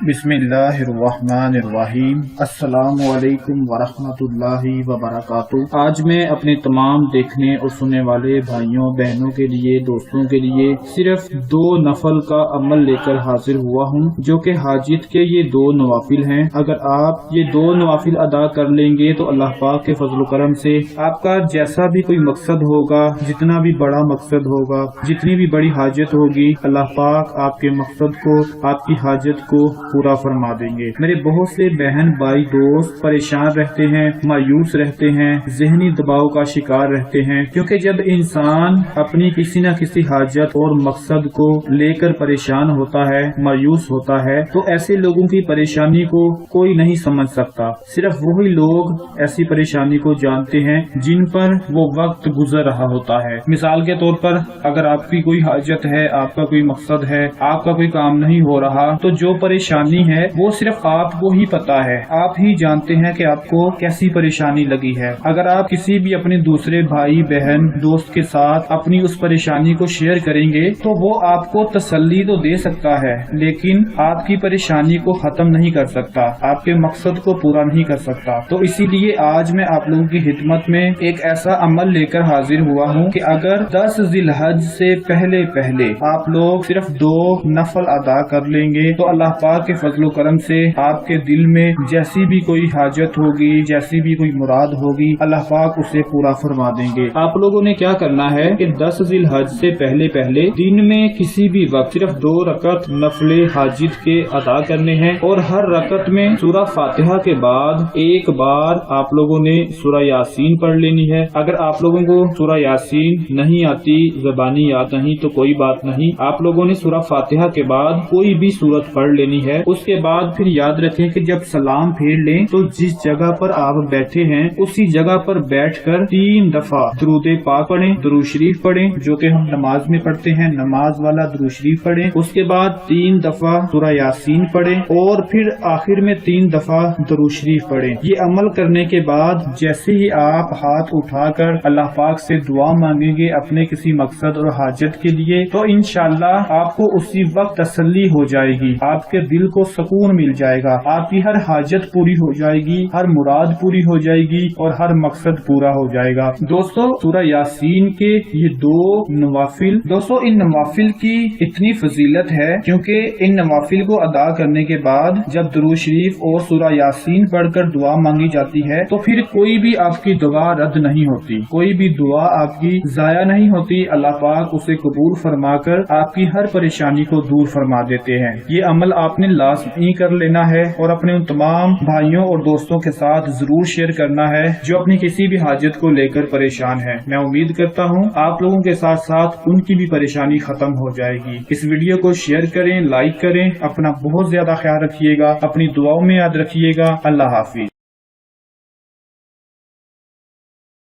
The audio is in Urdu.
بسم اللہ الرحمن الرحیم۔ السلام علیکم ورحمۃ اللہ وبرکاتہ۔ آج میں اپنے تمام دیکھنے اور سننے والے بھائیوں بہنوں کے لیے، دوستوں کے لیے صرف 2 نفل کا عمل لے کر حاضر ہوا ہوں، جو کہ حاجت کے یہ 2 نوافل ہیں۔ اگر آپ یہ 2 نوافل ادا کر لیں گے تو اللہ پاک کے فضل و کرم سے آپ کا جیسا بھی کوئی مقصد ہوگا، جتنا بھی بڑا مقصد ہوگا، جتنی بھی بڑی حاجت ہوگی، اللہ پاک آپ کے مقصد کو، آپ کی حاجت کو پورا فرما دیں گے۔ میرے بہت سے بہن بھائی دوست پریشان رہتے ہیں، مایوس رہتے ہیں، ذہنی دباؤ کا شکار رہتے ہیں، کیونکہ جب انسان اپنی کسی نہ کسی حاجت اور مقصد کو لے کر پریشان ہوتا ہے، مایوس ہوتا ہے، تو ایسے لوگوں کی پریشانی کو کوئی نہیں سمجھ سکتا۔ صرف وہی لوگ ایسی پریشانی کو جانتے ہیں جن پر وہ وقت گزر رہا ہوتا ہے۔ مثال کے طور پر اگر آپ کی کوئی حاجت ہے، آپ کا کوئی مقصد ہے، آپ کا کوئی کام نہیں ہو رہا، تو جو پریشانی ہے وہ صرف آپ کو ہی پتا ہے، آپ ہی جانتے ہیں کہ آپ کو کیسی پریشانی لگی ہے۔ اگر آپ کسی بھی اپنے دوسرے بھائی بہن دوست کے ساتھ اپنی اس پریشانی کو شیئر کریں گے تو وہ آپ کو تسلی تو دے سکتا ہے، لیکن آپ کی پریشانی کو ختم نہیں کر سکتا، آپ کے مقصد کو پورا نہیں کر سکتا۔ تو اسی لیے آج میں آپ لوگوں کی خدمت میں ایک ایسا عمل لے کر حاضر ہوا ہوں کہ اگر 10 ذی الحج سے پہلے آپ لوگ صرف 2 نفل ادا کر لیں گے تو اللہ پاک کے فضل و کرم سے آپ کے دل میں جیسی بھی کوئی حاجت ہوگی، جیسی بھی کوئی مراد ہوگی، اللہ پاک اسے پورا فرما دیں گے۔ آپ لوگوں نے کیا کرنا ہے کہ 10 ذی الحج سے پہلے دن میں کسی بھی وقت صرف 2 رکعت نفل حاجت کے ادا کرنے ہیں، اور ہر رکعت میں سورہ فاتحہ کے بعد ایک بار آپ لوگوں نے سورہ یاسین پڑھ لینی ہے۔ اگر آپ لوگوں کو سورہ یاسین نہیں آتی، زبانی یاد نہیں، تو کوئی بات نہیں، آپ لوگوں نے سورہ فاتحہ کے بعد کوئی بھی سورت پڑھ لینی ہے۔ اس کے بعد پھر یاد رکھیں کہ جب سلام پھیر لیں تو جس جگہ پر آپ بیٹھے ہیں اسی جگہ پر بیٹھ کر 3 دفعہ درود پاک پڑھیں، درود شریف پڑھیں، جو کہ ہم نماز میں پڑھتے ہیں، نماز والا درود شریف پڑھیں۔ اس کے بعد 3 دفعہ سورہ یاسین پڑھیں، اور پھر آخر میں 3 دفعہ درود شریف پڑھیں۔ یہ عمل کرنے کے بعد جیسے ہی آپ ہاتھ اٹھا کر اللہ پاک سے دعا مانگیں گے اپنے کسی مقصد اور حاجت کے لیے، تو انشاءاللہ آپ کو اسی وقت تسلی ہو جائے گی، آپ کے دل کو سکون مل جائے گا، آپ کی ہر حاجت پوری ہو جائے گی، ہر مراد پوری ہو جائے گی، اور ہر مقصد پورا ہو جائے گا۔ دوستو، سورہ یاسین کے یہ 2 نوافل، ان نوافل کی اتنی فضیلت ہے کیونکہ ان نوافل کو ادا کرنے کے بعد جب درود شریف اور سورہ یاسین پڑھ کر دعا مانگی جاتی ہے تو پھر کوئی بھی آپ کی دعا رد نہیں ہوتی، کوئی بھی دعا آپ کی ضائع نہیں ہوتی، اللہ پاک اسے قبول فرما کر آپ کی ہر پریشانی کو دور فرما دیتے ہیں۔ یہ عمل آپ نے لازمی کر لینا ہے اور اپنے ان تمام بھائیوں اور دوستوں کے ساتھ ضرور شیئر کرنا ہے جو اپنی کسی بھی حاجت کو لے کر پریشان ہے۔ میں امید کرتا ہوں آپ لوگوں کے ساتھ ساتھ ان کی بھی پریشانی ختم ہو جائے گی۔ اس ویڈیو کو شیئر کریں، لائک کریں، اپنا بہت زیادہ خیال رکھیے گا، اپنی دعاؤں میں یاد رکھیے گا۔ اللہ حافظ۔